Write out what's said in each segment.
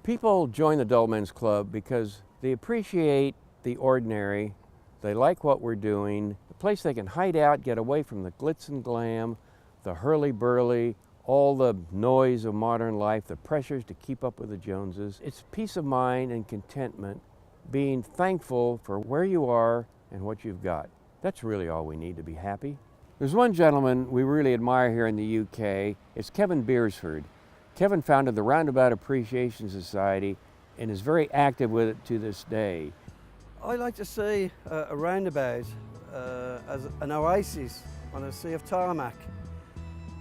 People join the Dull Men's Club because they appreciate the ordinary, they like what we're doing, a place they can hide out, get away from the glitz and glam, the hurly-burly, all the noise of modern life, the pressures to keep up with the Joneses. It's peace of mind and contentment, being thankful for where you are and what you've got. That's really all we need to be happy. There's one gentleman we really admire here in the UK. It's Kevin Beresford. Kevin founded the Roundabout Appreciation Society and is very active with it to this day. I like to see a roundabout as an oasis on a sea of tarmac.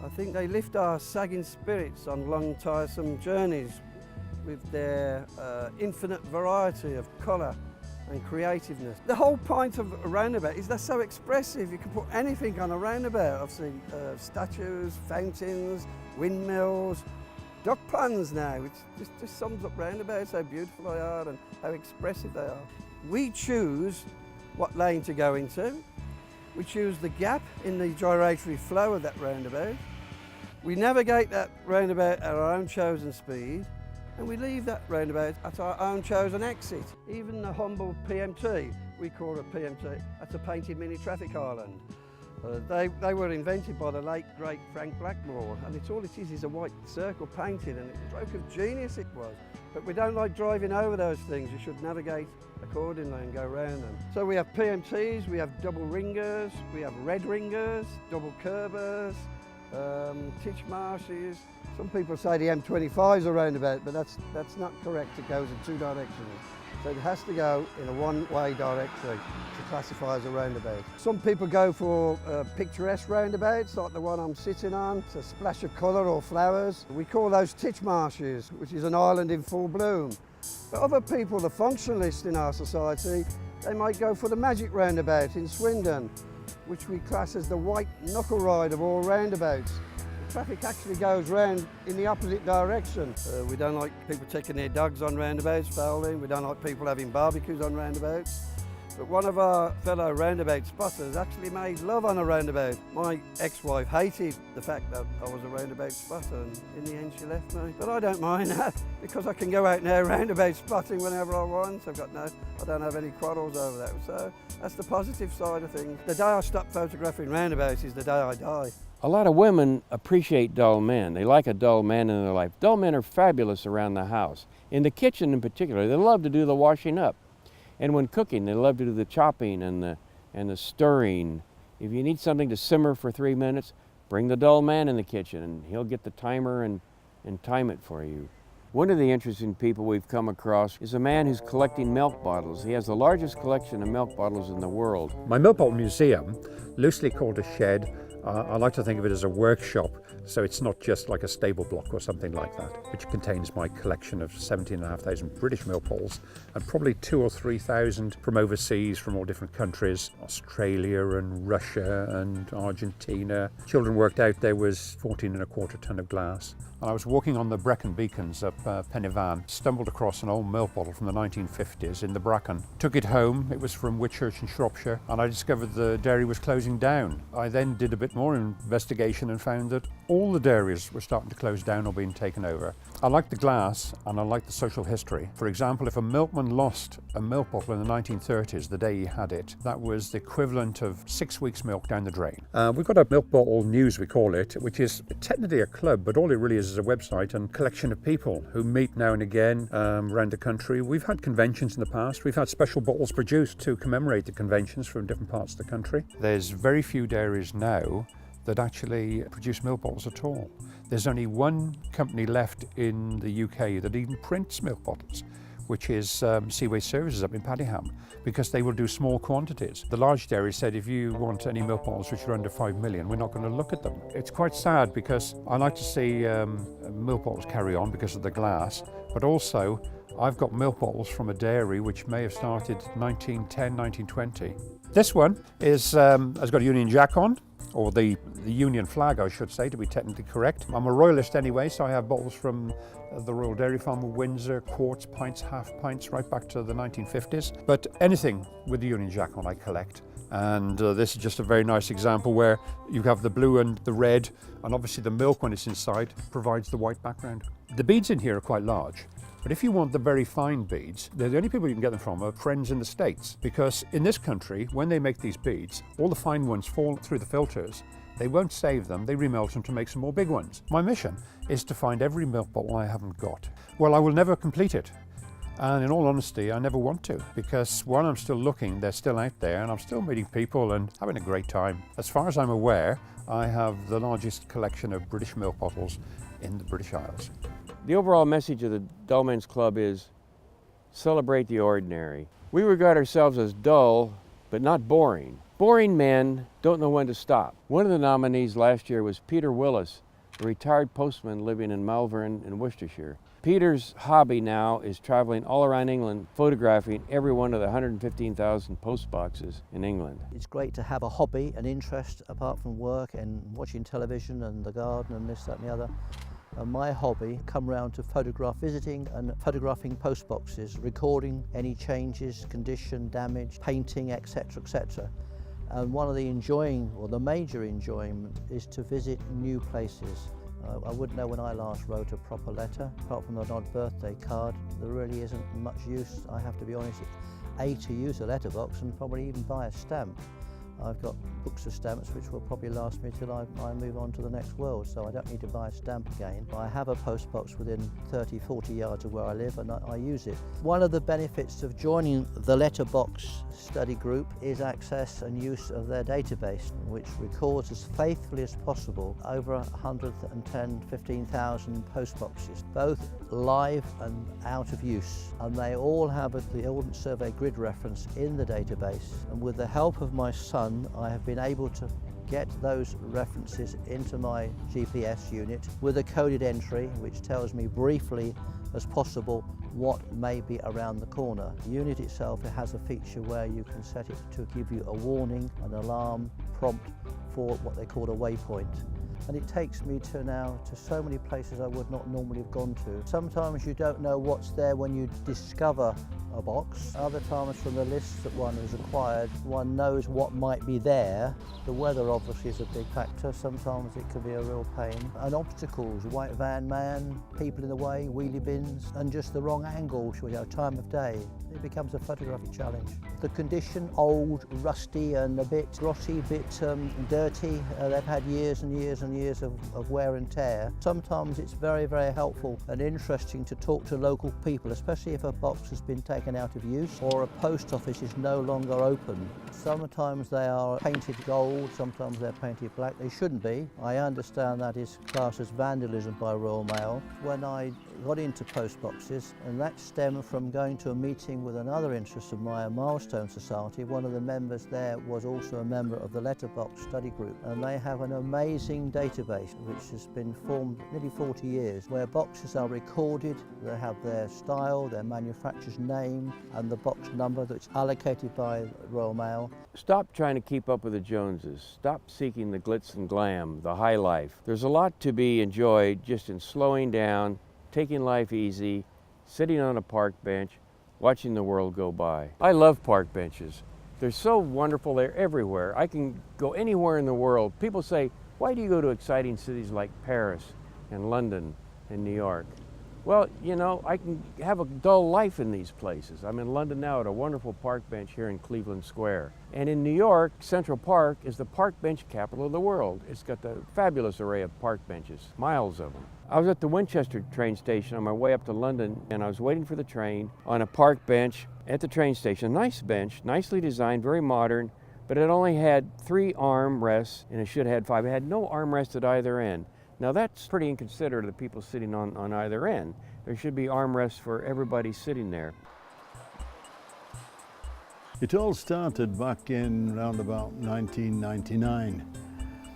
I think they lift our sagging spirits on long, tiresome journeys with their infinite variety of colour and creativeness. The whole point of a roundabout is they're so expressive. You can put anything on a roundabout. I've seen statues, fountains, windmills, duck ponds now, which just sums up roundabouts, how beautiful they are and how expressive they are. We choose what lane to go into. We choose the gap in the gyratory flow of that roundabout. We navigate that roundabout at our own chosen speed, and we leave that roundabout at our own chosen exit. Even the humble PMT, we call a PMT, that's a painted mini traffic island. They were invented by the late, great Frank Blackmore, and all it is a white circle painted, and a stroke of genius it was. But we don't like driving over those things. You should navigate accordingly and go around them. So we have PMTs, we have double ringers, we have red ringers, double curbers, Titchmarshes. Some people say the M25 is a roundabout, but that's not correct. It goes in two directions. So it has to go in a one-way direction to classify as a roundabout. Some people go for picturesque roundabouts, like the one I'm sitting on. It's a splash of colour or flowers. We call those Titchmarshes, which is an island in full bloom. But other people, the functionalists in our society, they might go for the magic roundabout in Swindon, which we class as the white knuckle ride of all roundabouts. Traffic actually goes round in the opposite direction. We don't like people taking their dogs on roundabouts, fouling. We don't like people having barbecues on roundabouts. But one of our fellow roundabout spotters actually made love on a roundabout. My ex-wife hated the fact that I was a roundabout spotter, and in the end she left me. But I don't mind that, because I can go out now roundabout spotting whenever I want. I don't have any quarrels over that. So that's the positive side of things. The day I stop photographing roundabouts is the day I die. A lot of women appreciate dull men. They like a dull man in their life. Dull men are fabulous around the house. In the kitchen in particular, they love to do the washing up. And when cooking, they love to do the chopping and the stirring. If you need something to simmer for 3 minutes, bring the dull man in the kitchen and he'll get the timer and time it for you. One of the interesting people we've come across is a man who's collecting milk bottles. He has the largest collection of milk bottles in the world. My milk bottle museum, loosely called a shed, I like to think of it as a workshop, so it's not just like a stable block or something like that, which contains my collection of 17,500 British milk bottles and probably 2,000 or 3,000 from overseas, from all different countries, Australia and Russia and Argentina. Children worked out there was 14.25 tonne of glass. And I was walking on the Brecon Beacons up Pen y Fan, stumbled across an old milk bottle from the 1950s in the Bracken. Took it home, it was from Whitchurch in Shropshire, and I discovered the dairy was closing down. I then did a bit more investigation and found that all the dairies were starting to close down or being taken over. I like the glass and I like the social history. For example, if a milkman lost a milk bottle in the 1930s, the day he had it, that was the equivalent of 6 weeks' milk down the drain. We've got a milk bottle news, we call it, which is technically a club, but all it really is a website and collection of people who meet now and again around the country. We've had conventions in the past. We've had special bottles produced to commemorate the conventions from different parts of the country. There's very few dairies now that actually produce milk bottles at all. There's only one company left in the UK that even prints milk bottles, which is Seaway Services up in Padiham, because they will do small quantities. The large dairy said, if you want any milk bottles which are under 5 million, we're not going to look at them. It's quite sad, because I like to see milk bottles carry on because of the glass, but also I've got milk bottles from a dairy which may have started 1910, 1920. This one is has got a Union Jack on, or the Union flag, I should say, to be technically correct. I'm a royalist anyway, so I have bottles from the Royal Dairy Farm of Windsor, quarts, pints, half pints, right back to the 1950s. But anything with the Union Jack on I collect. And this is just a very nice example where you have the blue and the red, and obviously the milk when it's inside provides the white background. The beads in here are quite large. But if you want the very fine beads, the only people you can get them from are friends in the States. Because in this country, when they make these beads, all the fine ones fall through the filters. They won't save them, they remelt them to make some more big ones. My mission is to find every milk bottle I haven't got. Well, I will never complete it. And in all honesty, I never want to, because while I'm still looking, they're still out there and I'm still meeting people and having a great time. As far as I'm aware, I have the largest collection of British milk bottles in the British Isles. The overall message of the Dull Men's Club is celebrate the ordinary. We regard ourselves as dull, but not boring. Boring men don't know when to stop. One of the nominees last year was Peter Willis, a retired postman living in Malvern in Worcestershire. Peter's hobby now is traveling all around England, photographing every one of the 115,000 post boxes in England. It's great to have a hobby, an interest apart from work and watching television and the garden and this, that and the other. And my hobby come round to photograph visiting and photographing post boxes, recording any changes, condition, damage, painting, etc., etc. And one of the the major enjoyment is to visit new places. I wouldn't know when I last wrote a proper letter, apart from an odd birthday card. There really isn't much use, I have to be honest, to use a letterbox and probably even buy a stamp. I've got books of stamps which will probably last me till I move on to the next world, so I don't need to buy a stamp again. I have a post box within 30, 40 yards of where I live and I use it. One of the benefits of joining the Letterbox study group is access and use of their database, which records as faithfully as possible over 110, 15,000 post boxes, both live and out of use. And they all have the Ordnance Survey grid reference in the database. And with the help of my son, I have been able to get those references into my GPS unit with a coded entry which tells me briefly as possible what may be around the corner. The unit itself, it has a feature where you can set it to give you a warning, an alarm prompt for what they call a waypoint. And it takes me to so many places I would not normally have gone to. Sometimes you don't know what's there when you discover a box. Other times from the lists that one has acquired, one knows what might be there. The weather obviously is a big factor. Sometimes it can be a real pain. And obstacles, white van man, people in the way, wheelie bins, and just the wrong angle, time of day. It becomes a photographic challenge. The condition, old, rusty and a bit grotty, a bit dirty. They've had years and years and years of wear and tear. Sometimes it's very, very helpful and interesting to talk to local people, especially if a box has been taken out of use or a post office is no longer open. Sometimes they are painted gold, sometimes they're painted black. They shouldn't be. I understand that is classed as vandalism by Royal Mail. When I got into post boxes, and that stemmed from going to a meeting with another interest of mine, a Milestone Society. One of the members there was also a member of the Letterbox study group, and they have an amazing database which has been formed nearly 40 years, where boxes are recorded. They have their style, their manufacturer's name, and the box number that's allocated by Royal Mail. Stop trying to keep up with the Joneses. Stop seeking the glitz and glam, the high life. There's a lot to be enjoyed just in slowing down, taking life easy, sitting on a park bench, watching the world go by. I love park benches. They're so wonderful, they're everywhere. I can go anywhere in the world. People say, why do you go to exciting cities like Paris and London and New York? Well, I can have a dull life in these places. I'm in London now at a wonderful park bench here in Cleveland Square. And in New York, Central Park is the park bench capital of the world. It's got the fabulous array of park benches, miles of them. I was at the Winchester train station on my way up to London, and I was waiting for the train on a park bench at the train station. A nice bench, nicely designed, very modern, but it only had 3 armrests, and it should have had 5. It had no armrests at either end. Now that's pretty inconsiderate of the people sitting on either end. There should be armrests for everybody sitting there. It all started back in around about 1999.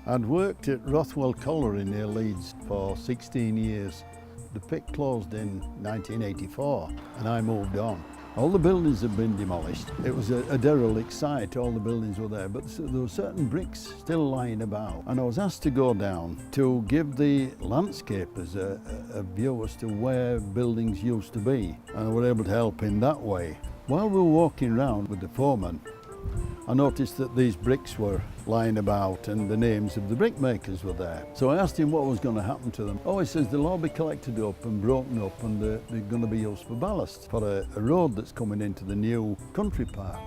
I'd worked at Rothwell Colliery near Leeds for 16 years. The pit closed in 1984 and I moved on. All the buildings had been demolished. It was a derelict site, all the buildings were there, but there were certain bricks still lying about. And I was asked to go down to give the landscapers a view as to where buildings used to be. And I was able to help in that way. While we were walking around with the foreman, I noticed that these bricks were lying about and the names of the brickmakers were there. So I asked him what was going to happen to them. Oh, he says they'll all be collected up and broken up and they're going to be used for ballast for a road that's coming into the new country park.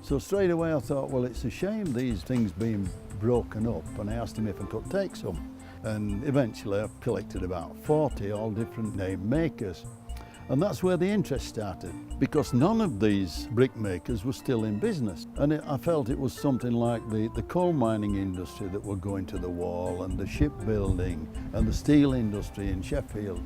So straight away I thought, well, it's a shame these things being broken up, and I asked him if I could take some. And eventually I collected about 40, all different name makers. And that's where the interest started, because none of these brick makers were still in business. And I felt it was something like the coal mining industry that were going to the wall, and the shipbuilding and the steel industry in Sheffield.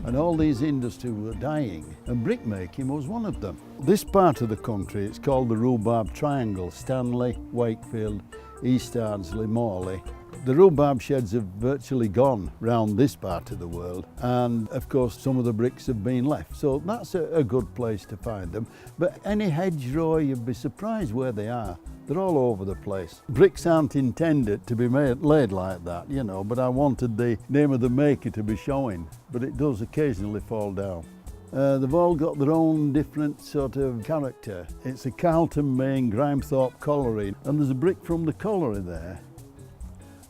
And all these industries were dying, and brickmaking was one of them. This part of the country, it's called the Rhubarb Triangle: Stanley, Wakefield, East Ardsley, Morley. The rhubarb sheds have virtually gone round this part of the world, and of course some of the bricks have been left, so that's a good place to find them. But any hedgerow, you'd be surprised where they are. They're all over the place. Bricks aren't intended to be laid like that, you know, but I wanted the name of the maker to be showing, but it does occasionally fall down. They've all got their own different sort of character. It's a Carlton, Maine, Grimethorpe colliery, and there's a brick from the colliery there.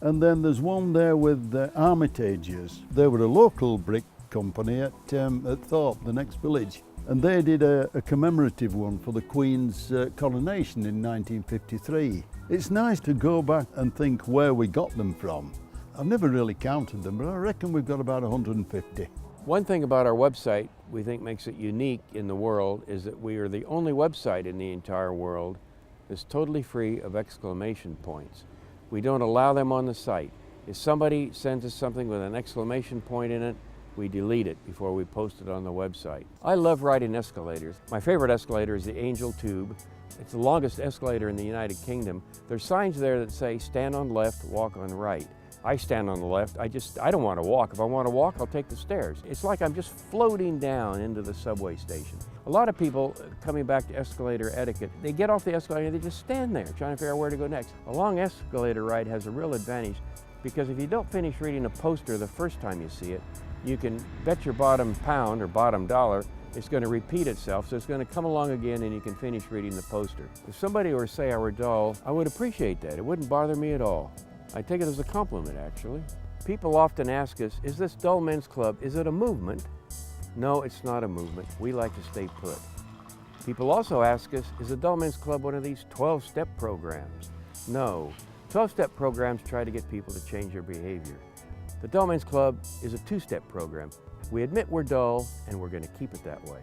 And then there's one there with Armitages. They were a local brick company at Thorpe, the next village. And they did a commemorative one for the Queen's coronation in 1953. It's nice to go back and think where we got them from. I've never really counted them, but I reckon we've got about 150. One thing about our website we think makes it unique in the world is that we are the only website in the entire world that's totally free of exclamation points. We don't allow them on the site. If somebody sends us something with an exclamation point in it, we delete it before we post it on the website. I love riding escalators. My favorite escalator is the Angel Tube. It's the longest escalator in the United Kingdom. There's signs there that say, stand on left, walk on right. I stand on the left. I don't want to walk. If I want to walk, I'll take the stairs. It's like I'm just floating down into the subway station. A lot of people, coming back to escalator etiquette, they get off the escalator and they just stand there trying to figure out where to go next. A long escalator ride has a real advantage because if you don't finish reading a poster the first time you see it, you can bet your bottom pound or bottom dollar it's going to repeat itself, so it's going to come along again and you can finish reading the poster. If somebody were to say I were dull, I would appreciate that. It wouldn't bother me at all. I take it as a compliment, actually. People often ask us, is this Dull Men's Club, is it a movement? No, it's not a movement. We like to stay put. People also ask us, is the Dull Men's Club one of these 12-step programs? No. 12-step programs try to get people to change their behavior. The Dull Men's Club is a 2-step program. We admit we're dull, and we're going to keep it that way.